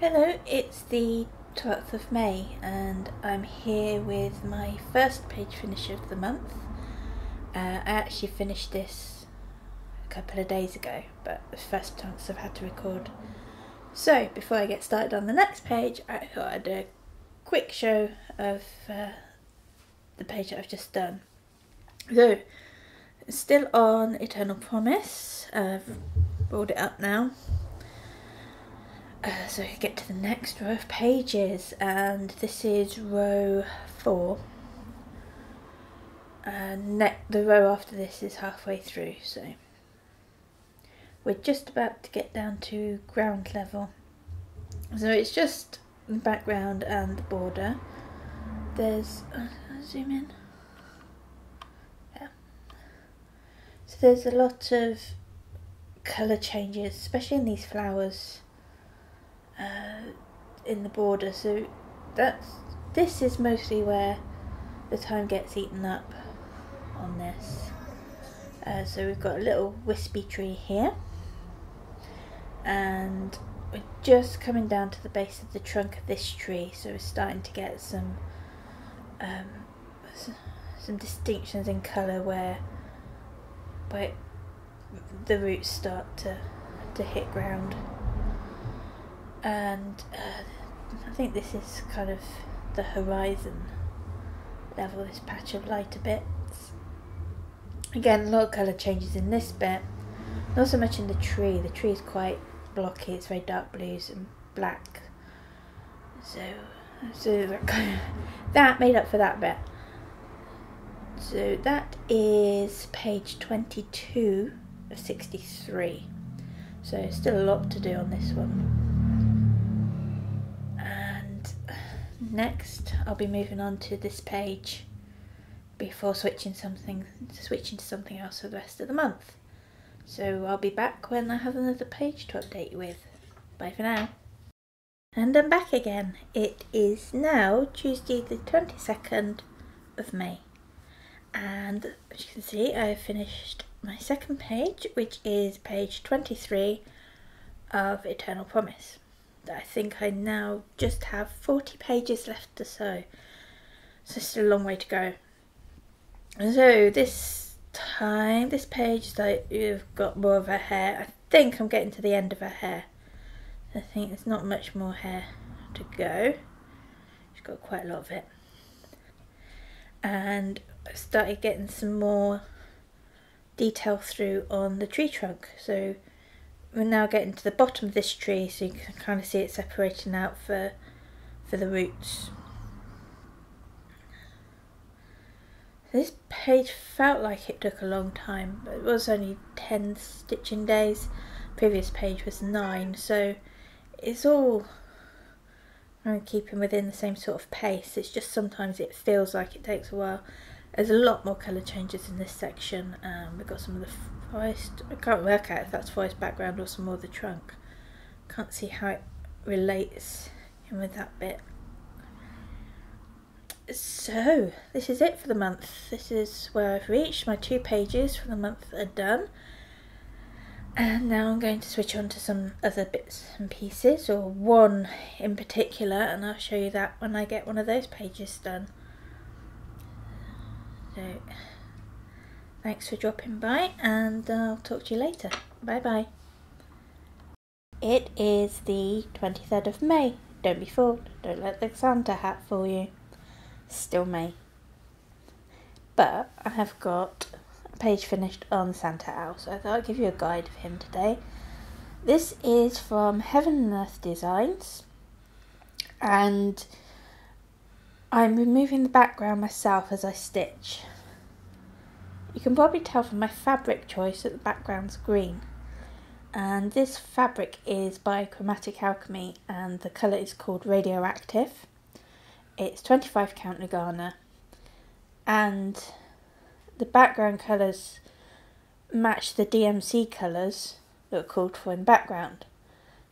Hello, it's the 12th of May and I'm here with my first page finish of the month. I actually finished this a couple of days ago, but the first chance I've had to record. So before I get started on the next page, I thought I'd do a quick show of the page that I've just done. So, still on Eternal Promise. I've rolled it up now. So I get to the next row of pages, and this is row 4. And the row after this is halfway through, so we're just about to get down to ground level. So it's just the background and the border. There's, I'll zoom in. Yeah. So there's a lot of colour changes, especially in these flowers. In the border, so this is mostly where the time gets eaten up on this. So we've got a little wispy tree here, and we're just coming down to the base of the trunk of this tree, so we're starting to get some distinctions in colour where the roots start to hit ground. And I think this is kind of the horizon level, this patch of lighter bits. Again, a lot of colour changes in this bit, not so much in the tree. The tree is quite blocky, it's very dark blues and black, so that made up for that bit. So that is page 22 of 63, so still a lot to do on this one. Next, I'll be moving on to this page before switching to something else for the rest of the month. So I'll be back when I have another page to update you with. Bye for now. And I'm back again. It is now Tuesday the 22nd of May. And as you can see, I have finished my second page, which is page 23 of Eternal Promise. I think I now just have 40 pages left to sew, so still a long way to go. So this page, like, you've got more of her hair. I think I'm getting to the end of her hair. I think there's not much more hair to go. She's got quite a lot of it, and I started getting some more detail through on the tree trunk. So we're now getting to the bottom of this tree, so you can kind of see it separating out for the roots. This page felt like it took a long time, but it was only 10 stitching days. The previous page was 9, so it's all keeping within the same sort of pace. It's just sometimes it feels like it takes a while. There's a lot more colour changes in this section. We've got some of the forest. I can't work out if that's forest background or some more of the trunk. Can't see how it relates in with that bit. So this is it for the month. This is where I've reached. My 2 pages for the month are done. And now I'm going to switch on to some other bits and pieces, or one in particular, and I'll show you that when I get one of those pages done. So thanks for dropping by, and I'll talk to you later. Bye bye. It is the 23rd of May. Don't be fooled. Don't let the Santa hat fool you. Still May. But I have got a page finished on Santa Owl, so I thought I'd give you a guide of him today. This is from Heaven and Earth Designs, and I'm removing the background myself as I stitch. You can probably tell from my fabric choice that the background's green, and this fabric is by Chromatic Alchemy, and the colour is called Radioactive. It's 25 count Nagana, and the background colours match the DMC colours that are called for in the background.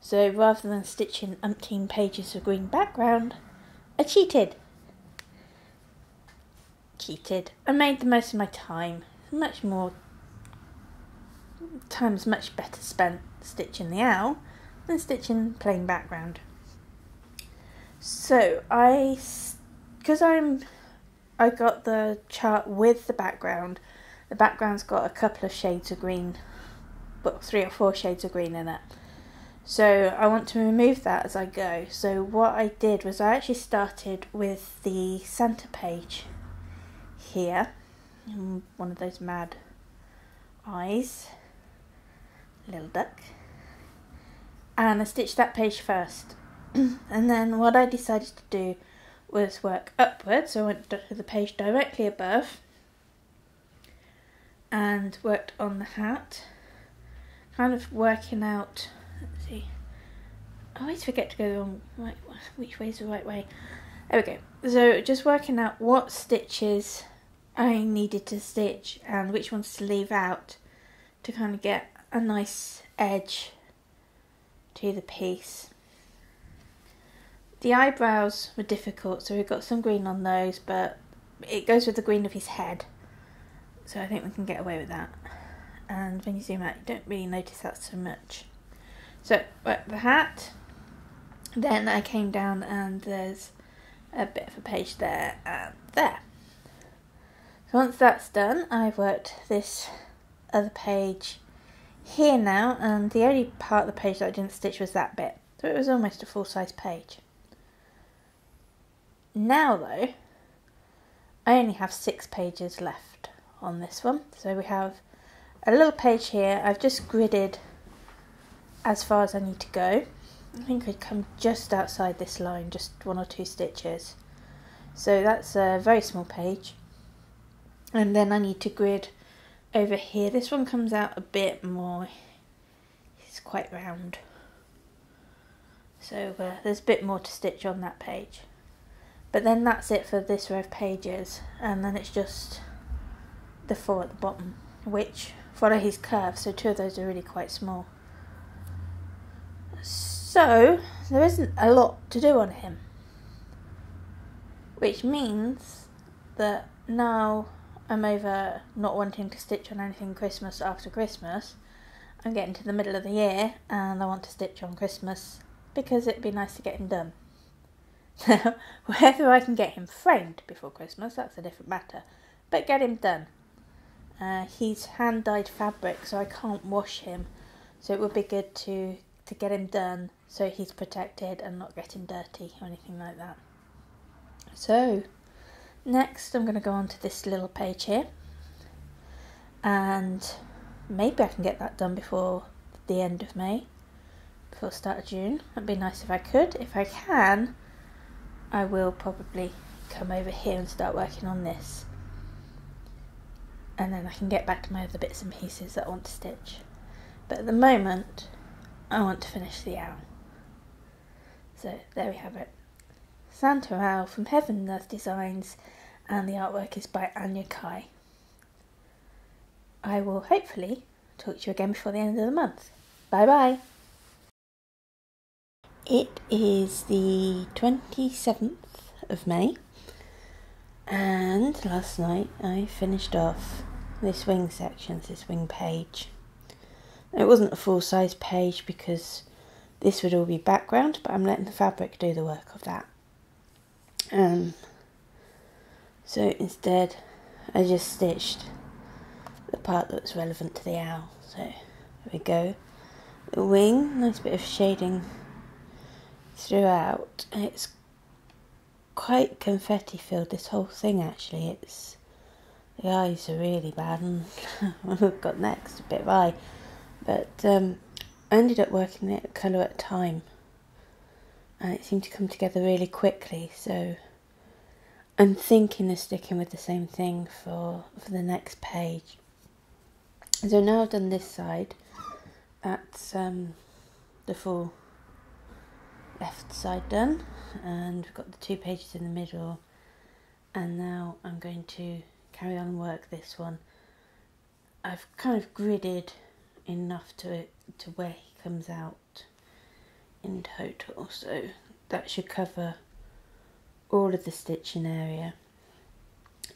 So rather than stitching umpteen pages of green background, I cheated. I made the most of my time. Time's much better spent stitching the owl than stitching plain background. So because I got the chart with the background. The background's got a couple of shades of green, well, 3 or 4 shades of green in it. So I want to remove that as I go. So what I did was I actually started with the Santa page here, one of those mad eyes, little duck, and I stitched that page first. And then what I decided to do was work upwards, so I went to the page directly above and worked on the hat, kind of working out, let's see, I always forget to go the wrong right, which way is the right way. There we go. So just working out what stitches I needed to stitch and which ones to leave out to kind of get a nice edge to the piece. The eyebrows were difficult, so we've got some green on those, but it goes with the green of his head, so I think we can get away with that. And when you zoom out, you don't really notice that so much. So, the hat, then I came down and there's a bit of a page there and there. So once that's done, I've worked this other page here now, and the only part of the page that I didn't stitch was that bit, so it was almost a full-size page. Now though, I only have 6 pages left on this one. So we have a little page here. I've just gridded as far as I need to go. I think I'd come just outside this line, just 1 or 2 stitches. So that's a very small page. And then I need to grid over here. This one comes out a bit more. It's quite round. So there's a bit more to stitch on that page. But then that's it for this row of pages, and then it's just the 4 at the bottom, which follow his curve, so 2 of those are really quite small. So there isn't a lot to do on him, which means that now I'm over not wanting to stitch on anything Christmas after Christmas. I'm getting to the middle of the year and I want to stitch on Christmas because it'd be nice to get him done. Now, whether I can get him framed before Christmas, that's a different matter, but get him done. He's hand-dyed fabric, so I can't wash him, so it would be good to get him done so he's protected and not getting dirty or anything like that. So, next I'm going to go on to this little page here, and maybe I can get that done before the end of May, before the start of June. That'd be nice if I could. If I can, I will probably come over here and start working on this, and then I can get back to my other bits and pieces that I want to stitch. But at the moment I want to finish the owl. So there we have it, Santa Owl from Heaven and Earth Designs, and the artwork is by Anya Kai. I will hopefully talk to you again before the end of the month. Bye bye. It is the 27th of May, and last night I finished off this wing section, this wing page. It wasn't a full-size page because this would all be background, but I'm letting the fabric do the work of that. So instead I just stitched the part that's relevant to the owl. So there we go. The wing, nice bit of shading throughout. It's quite confetti filled, this whole thing actually. The eyes are really bad, and we've got next a bit of eye, but I ended up working it a colour at a time and it seemed to come together really quickly, so I'm thinking of sticking with the same thing for the next page. So now I've done this side, that's the full left side done, and we've got the 2 pages in the middle, and now I'm going to carry on and work this one. I've kind of gridded enough to where he comes out in total, so that should cover all of the stitching area.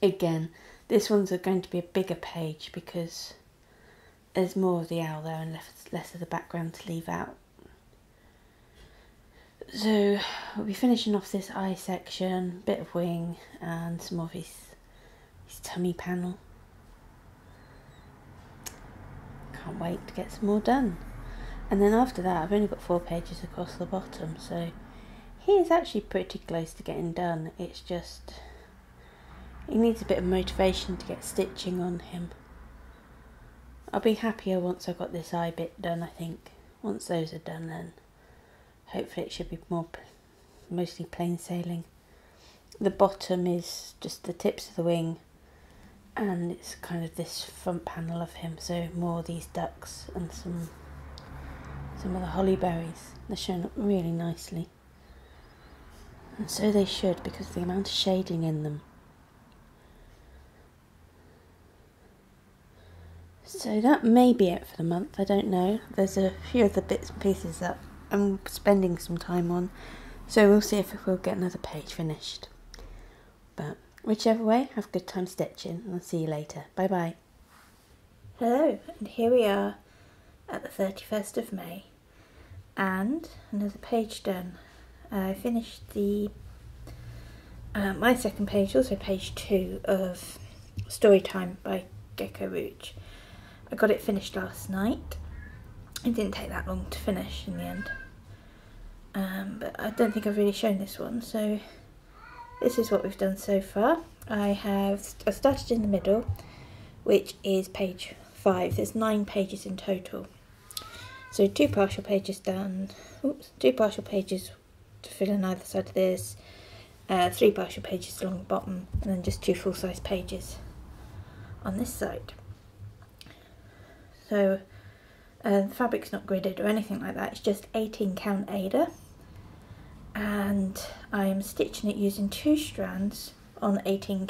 Again, this one's going to be a bigger page because there's more of the owl there and less of the background to leave out. So we'll be finishing off this eye section, bit of wing and some of his tummy panel. Can't wait to get some more done. And then after that I've only got 4 pages across the bottom, so he is actually pretty close to getting done. It's just he needs a bit of motivation to get stitching on him. I'll be happier once I've got this eye bit done, I think. Once those are done, then hopefully it should be mostly plain sailing. The bottom is just the tips of the wing, and it's kind of this front panel of him, so more of these ducks and some of the holly berries. They're shown up really nicely. And so they should, because of the amount of shading in them. So that may be it for the month, I don't know. There's a few other bits and pieces that I'm spending some time on, so we'll see if we'll get another page finished. But whichever way, have a good time stitching, and I'll see you later. Bye bye. Hello, and here we are at the 31st of May, and another page done. I finished the my second page, also page 2 of Storytime by Gecko Rouge. I got it finished last night. It didn't take that long to finish in the end. But I don't think I've really shown this one, so this is what we've done so far. I started in the middle, which is page 5. There's 9 pages in total. So 2 partial pages down, 2 partial pages to fill in either side of this, 3 partial pages along the bottom, and then just 2 full-size pages on this side. So the fabric's not gridded or anything like that, it's just 18 count Aida, and I'm stitching it using 2 strands on the 18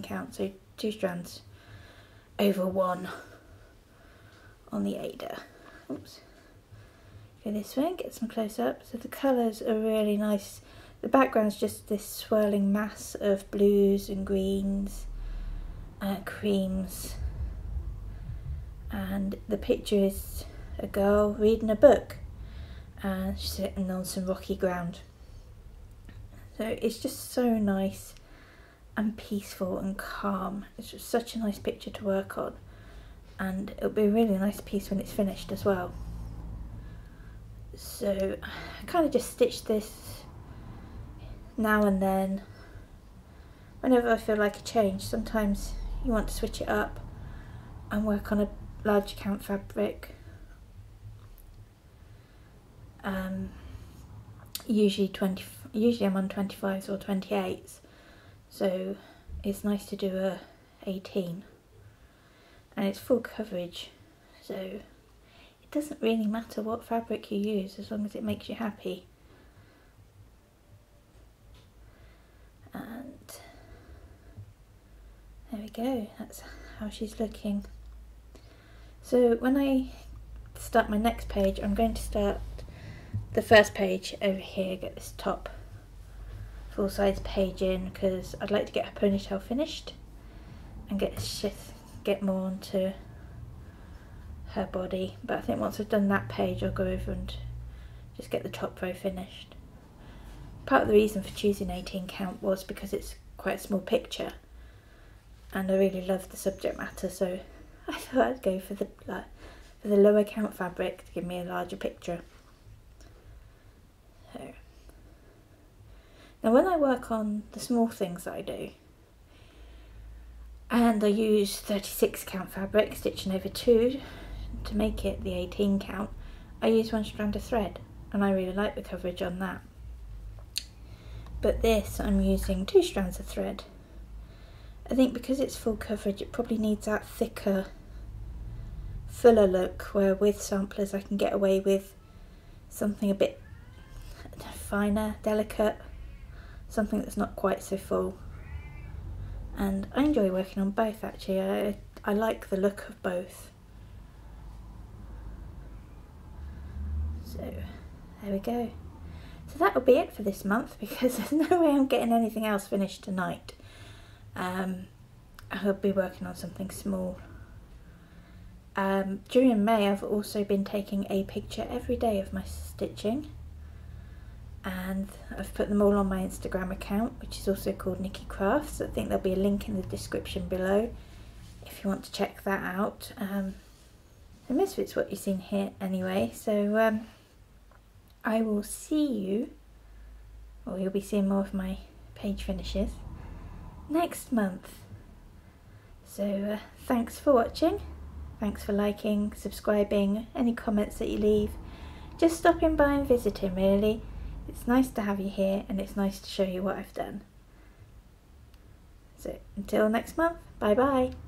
count, so 2 strands over 1 on the Aida. Oops. Go this way, get some close up. So the colours are really nice. The background's just this swirling mass of blues and greens, creams. And the picture is a girl reading a book, and she's sitting on some rocky ground. So it's just so nice and peaceful and calm. It's just such a nice picture to work on, and it'll be a really nice piece when it's finished as well. So I kind of just stitch this now and then whenever I feel like a change. Sometimes you want to switch it up and work on a large count fabric. Usually I'm on 25s or 28s, so it's nice to do a 18, and it's full coverage, so it doesn't really matter what fabric you use as long as it makes you happy. And there we go, that's how she's looking. So when I start my next page, I'm going to start the first page over here, get this top full-size page in, because I'd like to get her ponytail finished and get more onto her body. But I think once I've done that page, I'll go over and just get the top row finished. Part of the reason for choosing 18 count was because it's quite a small picture, and I really love the subject matter, so I thought I'd go for the lower count fabric to give me a larger picture. So now when I work on the small things that I do, and I use 36 count fabric, stitching over 2 to make it the 18 count, I use 1 strand of thread, and I really like the coverage on that. But this, I'm using 2 strands of thread. I think because it's full coverage, it probably needs that thicker, fuller look, where with samplers I can get away with something a bit finer, delicate, something that's not quite so full. And I enjoy working on both, actually. I like the look of both. So there we go. So that'll be it for this month, because there's no way I'm getting anything else finished tonight. I'll be working on something small. During May, I've also been taking a picture every day of my stitching, and I've put them all on my Instagram account, which is also called Nikki Crafts. I think there'll be a link in the description below if you want to check that out. And most of it's what you've seen here anyway, so I will see you, or you'll be seeing more of my page finishes next month. So thanks for watching, thanks for liking, subscribing, any comments that you leave, just stopping by and visiting really. It's nice to have you here and it's nice to show you what I've done. So until next month, bye bye.